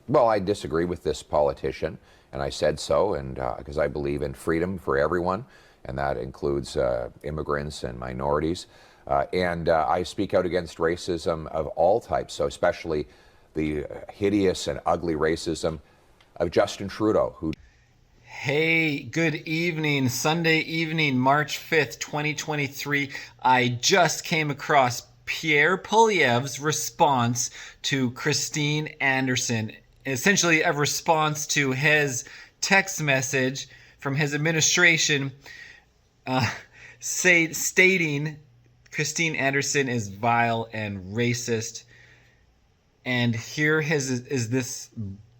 Well, I disagree with this politician, and I said so, and because I believe in freedom for everyone, and that includes immigrants and minorities. And I speak out against racism of all types, so especially the hideous and ugly racism of Justin Trudeau, who... Hey, good evening. Sunday evening, March 5th, 2023. I just came across Pierre Poilievre's response to Christine Anderson. Essentially a response to his text message from his administration stating Christine Anderson is vile and racist. And here is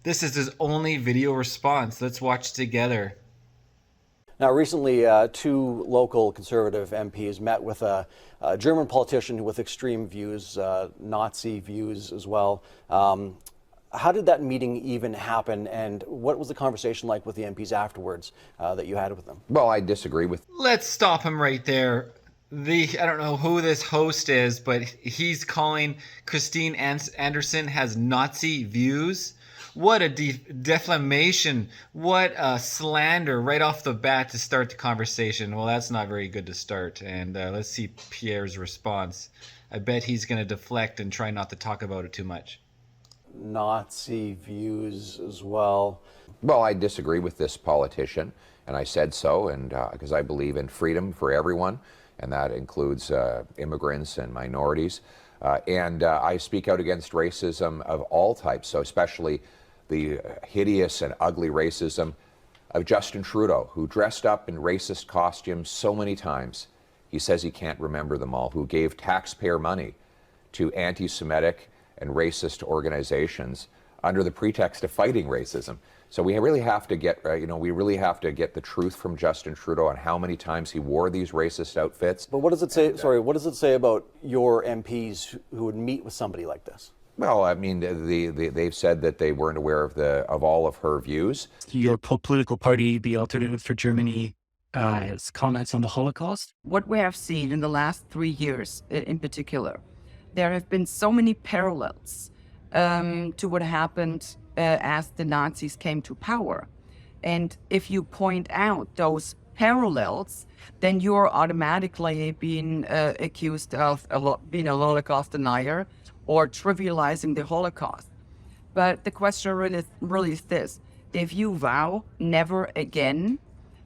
this is his only video response. Let's watch together. Now, recently, two local Conservative MPs met with a German politician with extreme views, Nazi views as well. How did that meeting even happen, and what was the conversation like with the MPs afterwards that you had with them? Well, I disagree with... Let's stop him right there. I don't know who this host is, but he's calling Christine Anderson has Nazi views. What a defamation. What a slander right off the bat to start the conversation. Well, that's not very good to start. And let's see Pierre's response. I bet he's going to deflect and try not to talk about it too much. Nazi views as well. Well, I disagree with this politician, and I said so, and because I believe in freedom for everyone, and that includes immigrants and minorities. And I speak out against racism of all types, so especially the hideous and ugly racism of Justin Trudeau, who dressed up in racist costumes so many times. He says he can't remember them all, who gave taxpayer money to anti-Semitic and racist organizations under the pretext of fighting racism. So we really have to get, we really have to get the truth from Justin Trudeau on how many times he wore these racist outfits. But what does it say? What does it say about your MPs who would meet with somebody like this? Well, I mean, they've said that they weren't aware of all of her views. Your political party, the Alternative for Germany, has comments on the Holocaust. What we have seen in the last 3 years, in particular, there have been so many parallels to what happened as the Nazis came to power. And if you point out those parallels, then you're automatically being accused of being a Holocaust denier or trivializing the Holocaust. But the question really is this: if you vow never again,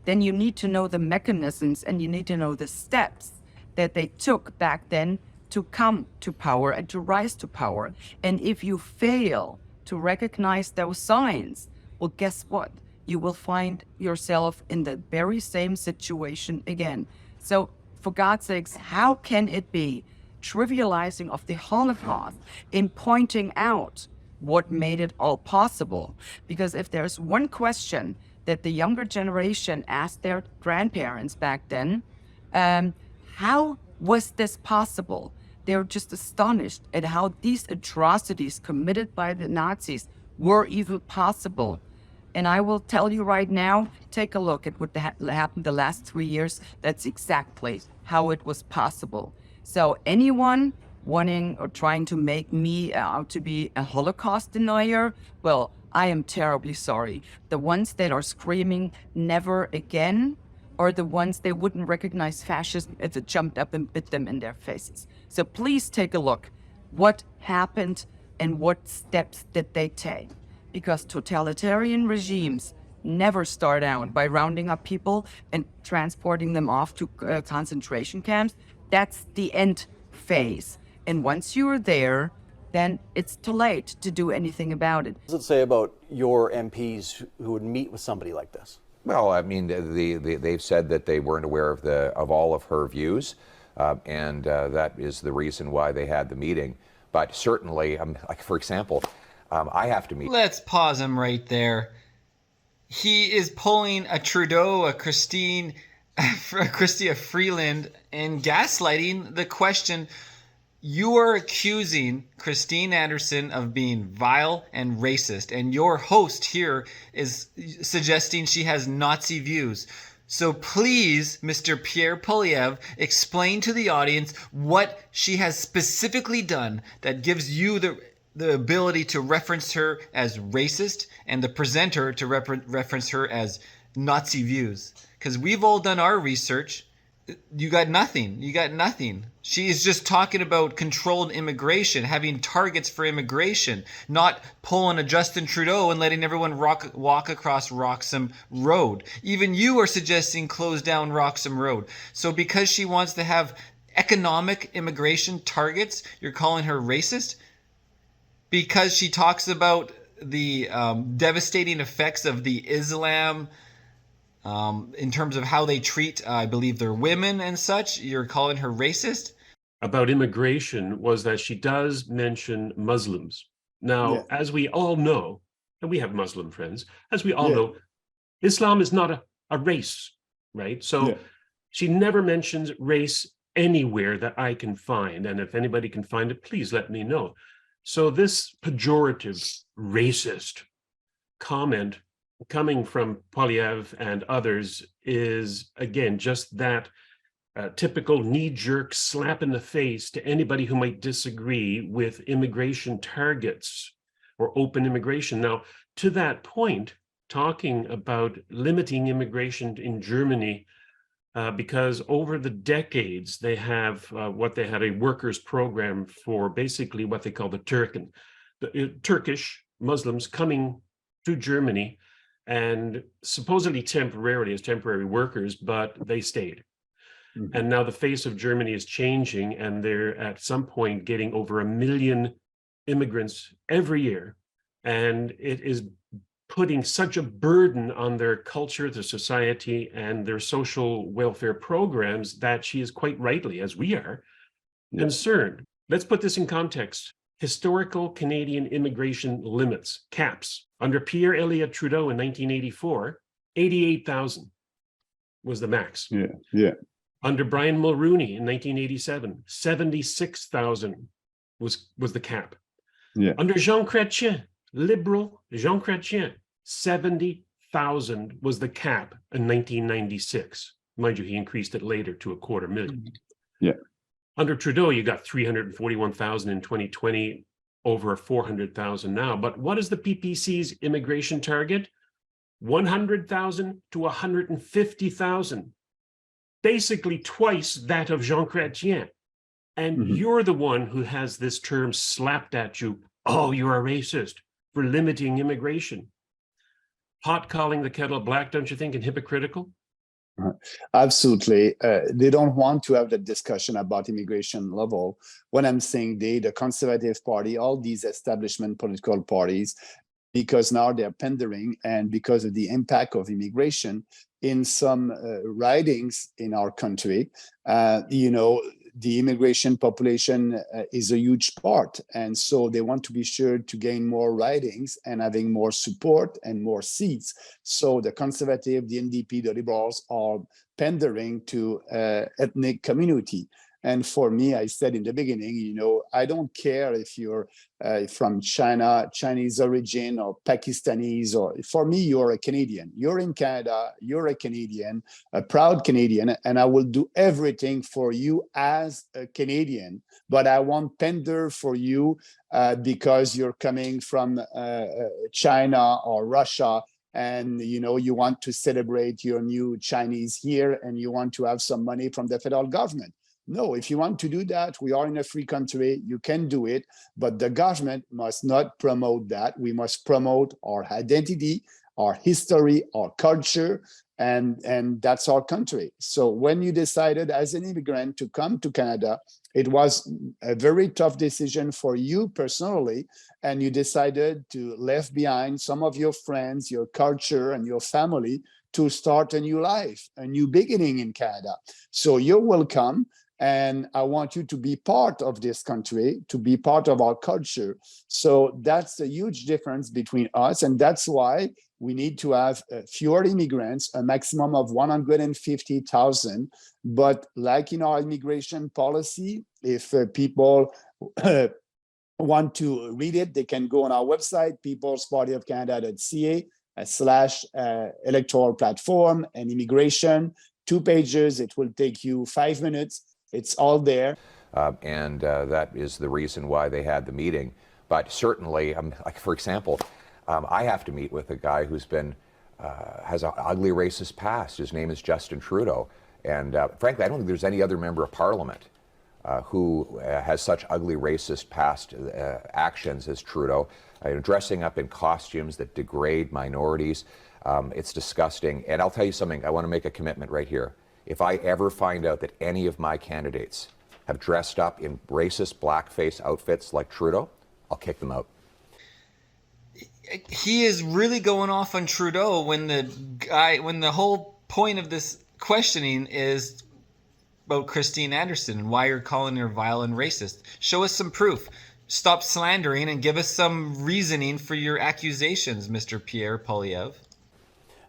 then you need to know the mechanisms and you need to know the steps that they took back then to come to power and to rise to power. And if you fail to recognize those signs, well, guess what? You will find yourself in the very same situation again. So for God's sakes, how can it be trivializing of the Holocaust in pointing out what made it all possible? Because if there's one question that the younger generation asked their grandparents back then, how was this possible? They're just astonished at how these atrocities committed by the Nazis were even possible. And I will tell you right now, take a look at what happened the last 3 years. That's exactly how it was possible. So anyone wanting or trying to make me out to be a Holocaust denier, well, I am terribly sorry. The ones that are screaming never again are the ones they wouldn't recognize fascism if it jumped up and bit them in their faces. So please take a look. What happened and what steps did they take? Because totalitarian regimes never start out by rounding up people and transporting them off to concentration camps. That's the end phase. And once you're there, then it's too late to do anything about it. What does it say about your MPs who would meet with somebody like this? Well, I mean, they've said that they weren't aware of all of her views, and that is the reason why they had the meeting. But certainly, like for example, I have to meet... Let's pause him right there. He is pulling a Trudeau, a Chrystia Freeland, and gaslighting the question. You are accusing Christine Anderson of being vile and racist, and your host here is suggesting she has Nazi views. So please, Mr. Pierre Poilievre, explain to the audience what she has specifically done that gives you the ability to reference her as racist and the presenter to reference her as Nazi views. Because we've all done our research. You got nothing. You got nothing. She is just talking about controlled immigration, having targets for immigration, not pulling a Justin Trudeau and letting everyone walk across Roxham Road. Even you are suggesting close down Roxham Road. So because she wants to have economic immigration targets, you're calling her racist? Because she talks about the devastating effects of the Islam in terms of how they treat, I believe, their women and such, you're calling her racist? About immigration was that she does mention Muslims. Now, as we all know, and we have Muslim friends, as we all know, Islam is not a race, right? So she never mentions race anywhere that I can find. And if anybody can find it, please let me know. So this pejorative, racist comment coming from Poilievre and others is, again, just that typical knee-jerk slap in the face to anybody who might disagree with immigration targets or open immigration. Now, to that point, talking about limiting immigration in Germany, because over the decades, they have what they had a workers program for basically what they call the Turkish Muslims coming to Germany and supposedly temporarily as temporary workers, but they stayed. And now the face of Germany is changing, and they're at some point getting over 1 million immigrants every year. And it is putting such a burden on their culture, their society, and their social welfare programs that she is quite rightly, as we are, concerned. Let's put this in context. Historical Canadian immigration limits, caps, under Pierre-Elliott Trudeau in 1984, 88,000 was the max. Under Brian Mulroney in 1987, 76,000 was the cap. Under Jean Chrétien, Liberal Jean Chrétien, 70,000 was the cap in 1996. Mind you, he increased it later to 250,000. Under Trudeau, you got 341,000 in 2020, over 400,000 now. But what is the PPC's immigration target? 100,000 to 150,000. Basically twice that of Jean Chrétien. And you're the one who has this term slapped at you. Oh, you're a racist for limiting immigration. Hot calling the kettle black, don't you think, and hypocritical? Absolutely. They don't want to have that discussion about immigration level. When I'm saying they, the Conservative Party, all these establishment political parties, because now they're pandering, and because of the impact of immigration in some ridings in our country, the immigration population is a huge part. And so they want to be sure to gain more ridings and having more support and more seats. So the Conservative, the NDP, the Liberals are pandering to ethnic community. And for me, I said in the beginning, I don't care if you're from China, Chinese origin, or Pakistanis, or for me, you're a Canadian. You're in Canada, you're a Canadian, a proud Canadian, and I will do everything for you as a Canadian. But I won't pander for you because you're coming from China or Russia, and you want to celebrate your new Chinese year, and you want to have some money from the federal government. No, if you want to do that, we are in a free country, you can do it, but the government must not promote that. We must promote our identity, our history, our culture, and that's our country. So when you decided as an immigrant to come to Canada, it was a very tough decision for you personally, and you decided to leave behind some of your friends, your culture, and your family to start a new life, a new beginning in Canada. So you're welcome. And I want you to be part of this country, to be part of our culture. So that's a huge difference between us. And that's why we need to have fewer immigrants, a maximum of 150,000. But like in our immigration policy, if people want to read it, they can go on our website, peoplespartyofcanada.ca/electoral platform and immigration, 2 pages. It will take you 5 minutes. It's all there. And that is the reason why they had the meeting But certainly, like for example, I have to meet with a guy who's been has an ugly racist past. His name is Justin Trudeau, and frankly, I don't think there's any other member of Parliament who has such ugly racist past actions as Trudeau, dressing up in costumes that degrade minorities. It's disgusting. And I'll tell you something, I want to make a commitment right here. If I ever find out that any of my candidates have dressed up in racist blackface outfits like Trudeau, I'll kick them out. He is really going off on Trudeau when the whole point of this questioning is about Christine Anderson and why you're calling her vile and racist. Show us some proof. Stop slandering and give us some reasoning for your accusations, Mr. Pierre Poilievre.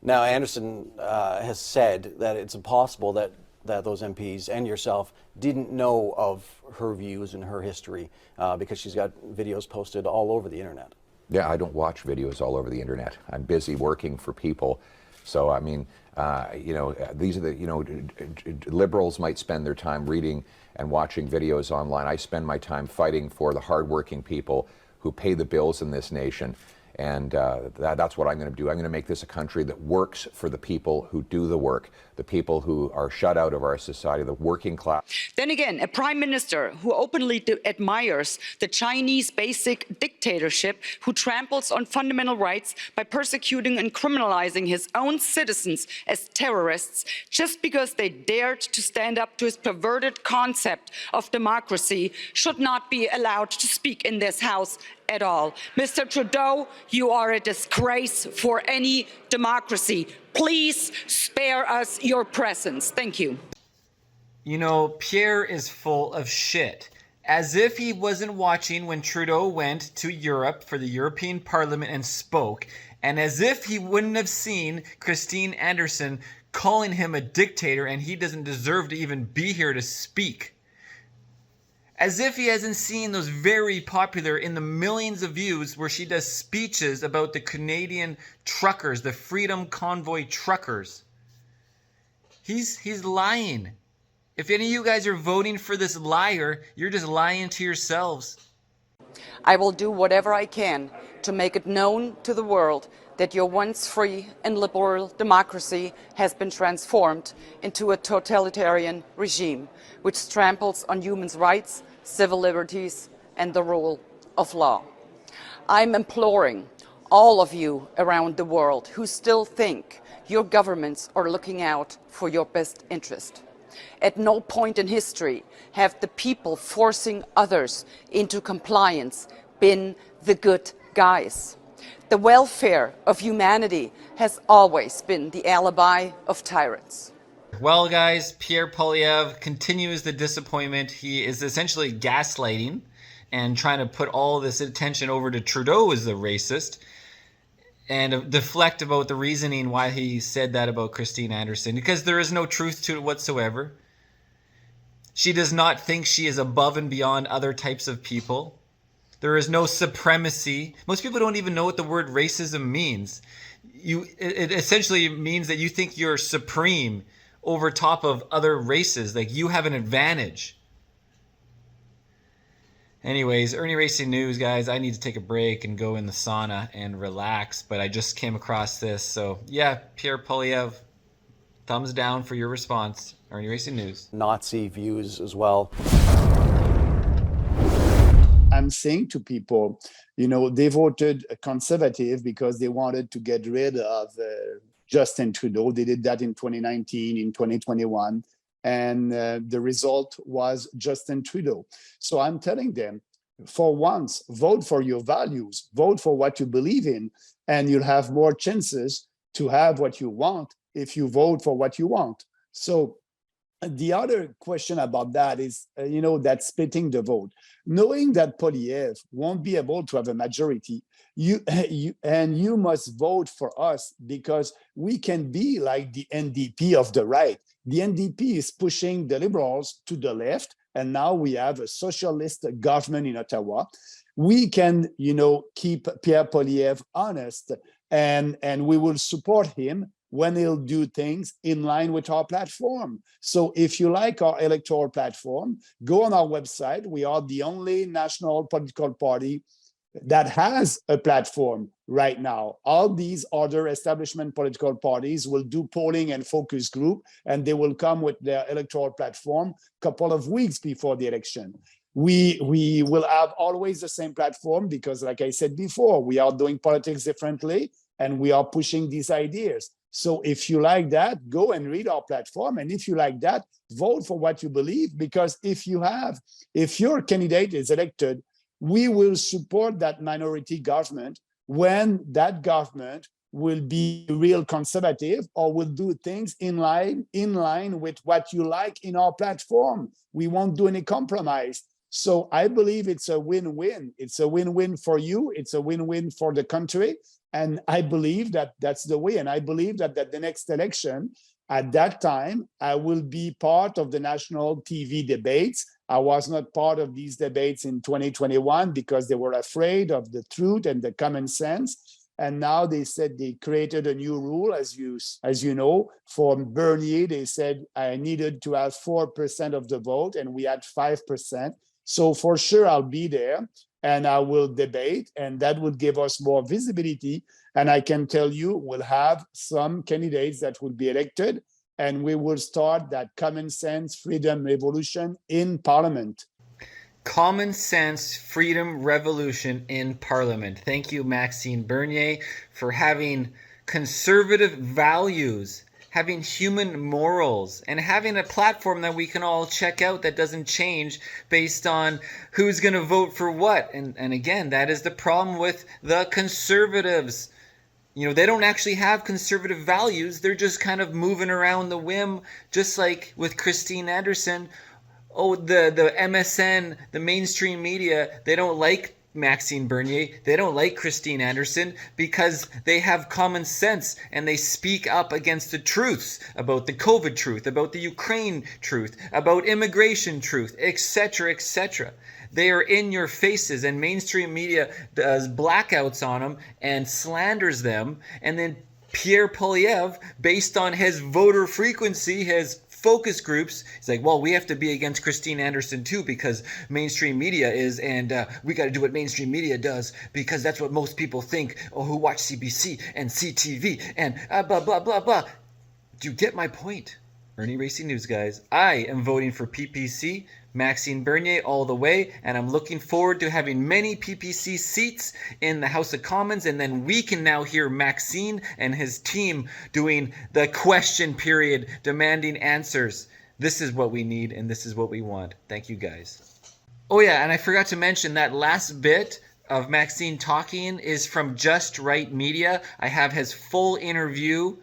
Now, Anderson has said that it's impossible that those MPs and yourself didn't know of her views and her history because she's got videos posted all over the internet. Yeah, I don't watch videos all over the internet. I'm busy working for people. So, I mean, these are the, liberals might spend their time reading and watching videos online. I spend my time fighting for the hardworking people who pay the bills in this nation. And that's what I'm going to do. I'm going to make this a country that works for the people who do the work, the people who are shut out of our society, the working class. Then again, a prime minister who openly admires the Chinese basic dictatorship, who tramples on fundamental rights by persecuting and criminalizing his own citizens as terrorists just because they dared to stand up to his perverted concept of democracy, should not be allowed to speak in this House at all. Mr. Trudeau, you are a disgrace for any democracy. Please spare us your presence. Thank you. You know, Pierre is full of shit. As if he wasn't watching when Trudeau went to Europe for the European Parliament and spoke, and as if he wouldn't have seen Christine Anderson calling him a dictator and he doesn't deserve to even be here to speak. As if he hasn't seen those very popular in the millions of views where she does speeches about the Canadian truckers, the Freedom Convoy truckers. He's lying. If any of you guys are voting for this liar, you're just lying to yourselves. I will do whatever I can to make it known to the world that your once free and liberal democracy has been transformed into a totalitarian regime, which tramples on human rights, civil liberties, and the rule of law. I'm imploring all of you around the world who still think your governments are looking out for your best interest. At no point in history have the people forcing others into compliance been the good guys. The welfare of humanity has always been the alibi of tyrants. Well, guys, Pierre Poilievre continues the disappointment. He is essentially gaslighting and trying to put all this attention over to Trudeau as the racist and deflect about the reasoning why he said that about Christine Anderson, because there is no truth to it whatsoever. She does not think she is above and beyond other types of people. There is no supremacy. Most people don't even know what the word racism means. It essentially means that you think you're supreme over top of other races, like you have an advantage. Anyways, Irnieracing News, guys, I need to take a break and go in the sauna and relax, but I just came across this. So yeah, Pierre Poilievre, thumbs down for your response. Irnieracing News. Nazi views as well. I'm saying to people, they voted conservative because they wanted to get rid of Justin Trudeau. They did that in 2019, in 2021, and the result was Justin Trudeau. So I'm telling them, for once, vote for your values, vote for what you believe in, and you'll have more chances to have what you want if you vote for what you want. So the other question about that is, that splitting the vote. Knowing that Poilievre won't be able to have a majority, you must vote for us because we can be like the NDP of the right. The NDP is pushing the Liberals to the left, and now we have a socialist government in Ottawa. We can, keep Pierre Poilievre honest, and we will support him when he'll do things in line with our platform. So if you like our electoral platform, go on our website. We are the only national political party that has a platform right now. All these other establishment political parties will do polling and focus group, and they will come with their electoral platform a couple of weeks before the election. We will have always the same platform because, like I said before, we are doing politics differently and we are pushing these ideas. So if you like that, go and read our platform. And if you like that, vote for what you believe, because if your candidate is elected, we will support that minority government when that government will be real conservative or will do things in line with what you like in our platform. We won't do any compromise. So I believe it's a win-win. It's a win-win for you. It's a win-win for the country. And I believe that that's the way. And I believe that the next election, at that time, I will be part of the national TV debates. I was not part of these debates in 2021 because they were afraid of the truth and the common sense. And now they said they created a new rule, as you know, for Bernier. They said I needed to have 4% of the vote, and we had 5%. So for sure, I'll be there and I will debate, and that would give us more visibility. And I can tell you, we'll have some candidates that will be elected, and we will start that common sense freedom revolution in Parliament. Common sense freedom revolution in Parliament. Thank you, Maxime Bernier, for having conservative values, having human morals, and having a platform that we can all check out that doesn't change based on who's going to vote for what. And again, that is the problem with the conservatives. You know, they don't actually have conservative values. They're just kind of moving around the whim, just like with Christine Anderson. Oh, the MSN, the mainstream media, they don't like Maxime Bernier. They don't like Christine Anderson because they have common sense and they speak up against the truths about the COVID truth, about the Ukraine truth, about immigration truth, etc., etc. They are in your faces, and mainstream media does blackouts on them and slanders them. And then Pierre Poilievre, based on his voter frequency, his focus groups, he's like, well, we have to be against Christine Anderson too because mainstream media is, and we got to do what mainstream media does because that's what most people think, who watch CBC and CTV and blah, blah, blah, blah. Do you get my point? Irnieracing News, guys. I am voting for PPC, Maxime Bernier all the way, and I'm looking forward to having many PPC seats in the House of Commons, and then we can now hear Maxime and his team doing the question period, demanding answers. This is what we need, and this is what we want. Thank you, guys. Oh yeah, and I forgot to mention that last bit of Maxime talking is from Just Right Media. I have his full interview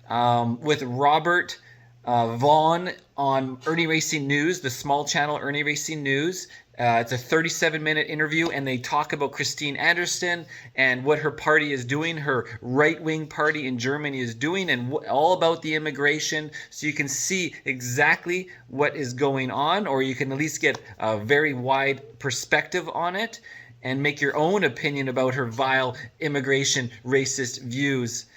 with Robert Vaughn on IrnieracingNews, the small channel IrnieracingNews. It's a 37-minute interview, and they talk about Christine Anderson and what her party is doing, her right-wing party in Germany is doing, and all about the immigration, so you can see exactly what is going on, or you can at least get a very wide perspective on it and make your own opinion about her vile immigration racist views.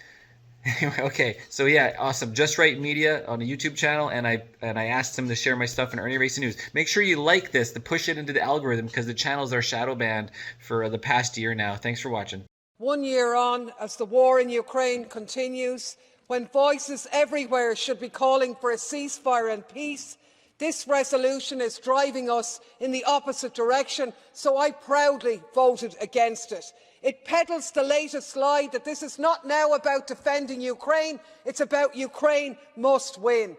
Okay, so yeah, awesome. Just Right Media on a YouTube channel, and I asked him to share my stuff in Irnieracing News. Make sure you like this to push it into the algorithm because the channels are shadow banned for the past year now. Thanks for watching. 1 year on, as the war in Ukraine continues, when voices everywhere should be calling for a ceasefire and peace, this resolution is driving us in the opposite direction, so I proudly voted against it. It peddles the latest lie that this is not now about defending Ukraine, it's about Ukraine must win.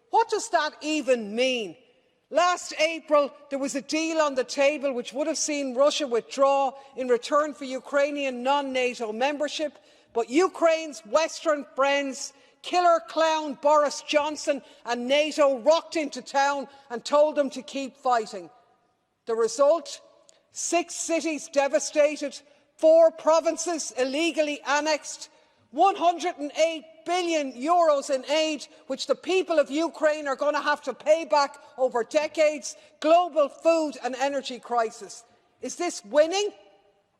What does that even mean? Last April, there was a deal on the table which would have seen Russia withdraw in return for Ukrainian non-NATO membership, but Ukraine's Western friends, killer clown Boris Johnson and NATO rocked into town and told them to keep fighting. The result? 6 cities devastated, 4 provinces illegally annexed, 108 billion euros in aid, which the people of Ukraine are going to have to pay back over decades, global food and energy crisis. Is this winning?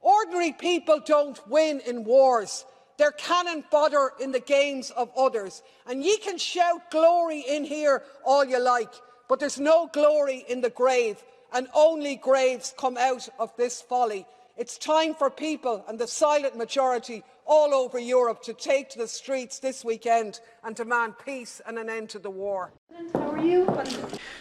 Ordinary people don't win in wars. They're cannon fodder in the games of others. And ye can shout glory in here all you like, but there's no glory in the grave, and only graves come out of this folly. It's time for people and the silent majority all over Europe to take to the streets this weekend and demand peace and an end to the war. How are you?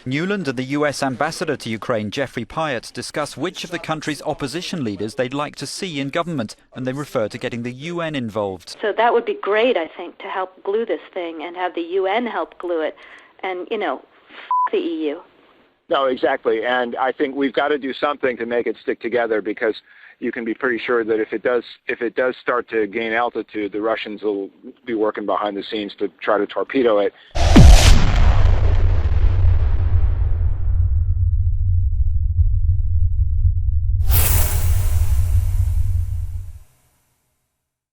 Newland and the US ambassador to Ukraine, Jeffrey Pyatt, discuss which of the country's opposition leaders they'd like to see in government, and they refer to getting the UN involved. So that would be great, I think, to help glue this thing and have the UN help glue it. And, you know, the EU. No, exactly. And I think we've got to do something to make it stick together, because you can be pretty sure that if it does start to gain altitude, the Russians will be working behind the scenes to try to torpedo it.